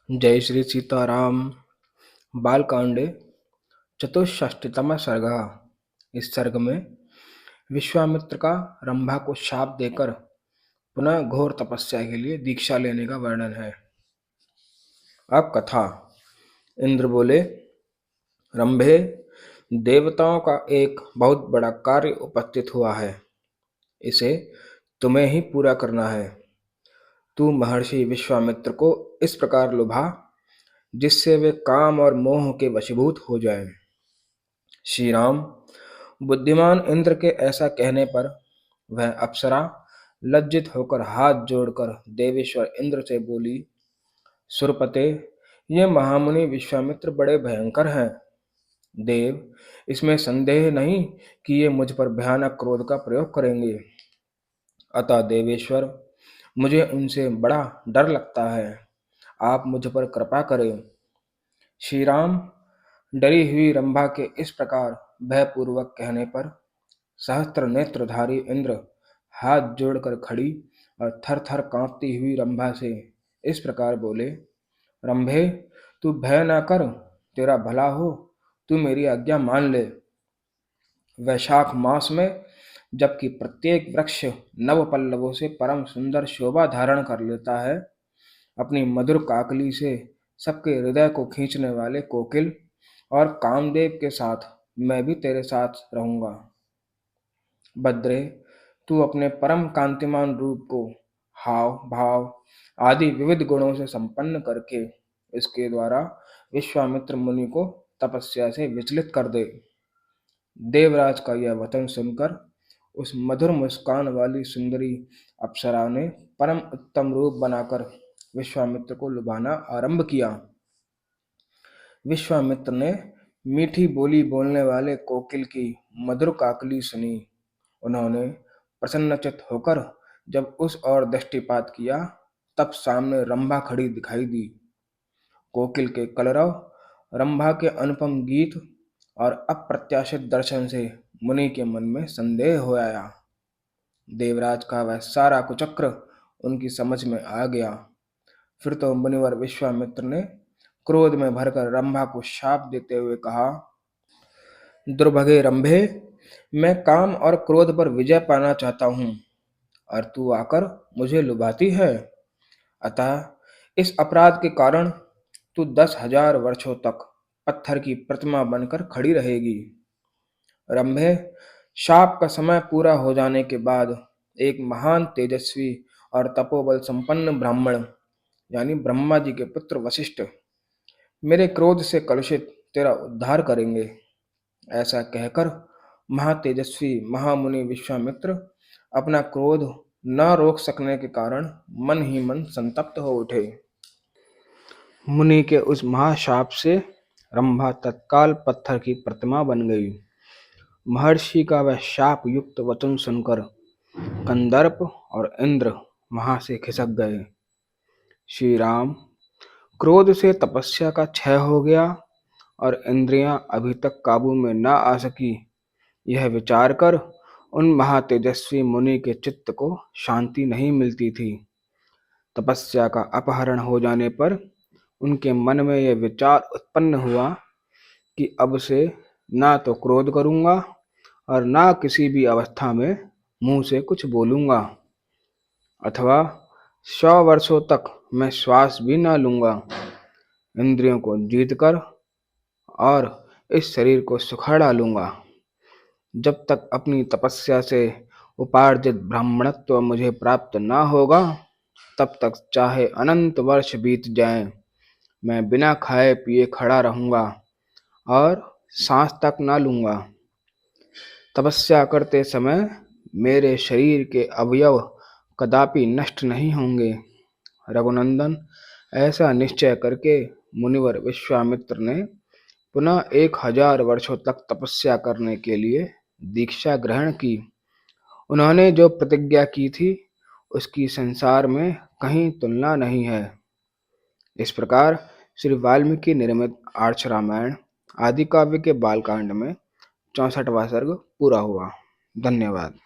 जय श्री सीताराम। बालकांडे चतुष्षष्टितम सर्ग। इस सर्ग में विश्वामित्र का रंभा को शाप देकर पुनः घोर तपस्या के लिए दीक्षा लेने का वर्णन है। अब कथा। इंद्र बोले, रंभे, देवताओं का एक बहुत बड़ा कार्य उपस्थित हुआ है। इसे तुम्हें ही पूरा करना है। तू महर्षि विश्वामित्र को इस प्रकार लुभा जिससे वे काम और मोह के वशीभूत हो जाएं। श्री राम। बुद्धिमान इंद्र के ऐसा कहने पर वह अप्सरा लज्जित होकर हाथ जोड़कर देवेश्वर इंद्र से बोली, सुरपते, ये महामुनि विश्वामित्र बड़े भयंकर हैं। देव, इसमें संदेह नहीं कि ये मुझ पर भयानक क्रोध का प्रयोग करेंगे। अतः देवेश्वर, मुझे उनसे बड़ा डर लगता है। आप मुझ पर कृपा करें। श्री राम। डरी हुई रंभा के इस प्रकार भयपूर्वक कहने पर सहस्त्र नेत्रधारी इंद्र हाथ जोड़कर खड़ी और थर थर कांपती हुई रंभा से इस प्रकार बोले, रंभे, तू भय न कर, तेरा भला हो, तू मेरी आज्ञा मान ले। वैशाख मास में जबकि प्रत्येक वृक्ष नव पल्लवों से परम सुंदर शोभा धारण कर लेता है, अपनी मधुर काकली से सबके हृदय को खींचने वाले कोकिल और कामदेव के साथ मैं भी तेरे साथ रहूंगा। भद्रे, तू अपने परम कांतिमान रूप को हाव भाव आदि विविध गुणों से संपन्न करके इसके द्वारा विश्वामित्र मुनि को तपस्या से विचलित कर दे। देवराज का यह वचन सुनकर उस मधुर मुस्कान वाली सुंदरी अप्सरा ने परम उत्तम रूप बनाकर विश्वामित्र को लुभाना आरंभ किया। विश्वामित्र ने मीठी बोली बोलने वाले कोकिल की मधुर काकली सुनी। उन्होंने प्रसन्नचित्त होकर जब उस ओर दृष्टिपात किया, तब सामने रंभा खड़ी दिखाई दी। कोकिल के कलरव, रंभा के अनुपम गीत और अप्रत्याशित दर्शन से मुनि के मन में संदेह हो आया। देवराज का वह सारा कुचक्र उनकी समझ में आ गया। फिर तो मुनिवर विश्वामित्र ने क्रोध में भरकर रंभा को शाप देते हुए कहा, दुर्भगे रंभे, मैं काम और क्रोध पर विजय पाना चाहता हूँ और तू आकर मुझे लुभाती है। अतः इस अपराध के कारण तू 10,000 वर्षों तक पत्थर की प्रतिमा बनकर खड़ी रहेगी। रंभे, शाप का समय पूरा हो जाने के बाद एक महान तेजस्वी और तपोबल संपन्न ब्राह्मण यानी ब्रह्मा जी के पुत्र वशिष्ठ मेरे क्रोध से कलुषित तेरा उद्धार करेंगे। ऐसा कहकर महातेजस्वी महामुनि विश्वामित्र अपना क्रोध न रोक सकने के कारण मन ही मन संतप्त हो उठे। मुनि के उस महाशाप से रंभा तत्काल पत्थर की प्रतिमा बन गई। महर्षि का वह शाप युक्त वचन सुनकर कंदर्प और इंद्र वहां से खिसक गए। श्री राम। क्रोध से तपस्या का क्षय हो गया और इंद्रियां अभी तक काबू में न आ सकी, यह विचार कर उन महातेजस्वी मुनि के चित्त को शांति नहीं मिलती थी। तपस्या का अपहरण हो जाने पर उनके मन में यह विचार उत्पन्न हुआ कि अब से ना तो क्रोध करूंगा और ना किसी भी अवस्था में मुंह से कुछ बोलूंगा, अथवा 100 वर्षों तक मैं श्वास भी ना लूंगा। इंद्रियों को जीतकर और इस शरीर को सुखा डालूंगा। जब तक अपनी तपस्या से उपार्जित ब्राह्मणत्व मुझे प्राप्त ना होगा, तब तक चाहे अनंत वर्ष बीत जाएं, मैं बिना खाए पिए खड़ा रहूंगा और सांस तक ना लूंगा। तपस्या करते समय मेरे शरीर के अवयव कदापि नष्ट नहीं होंगे। रघुनंदन, ऐसा निश्चय करके मुनिवर विश्वामित्र ने पुनः 1000 वर्षों तक तपस्या करने के लिए दीक्षा ग्रहण की। उन्होंने जो प्रतिज्ञा की थी उसकी संसार में कहीं तुलना नहीं है। इस प्रकार श्री वाल्मीकि निर्मित आर्ष रामायण आदि काव्य के बालकांड में 64वां सर्ग पूरा हुआ। धन्यवाद।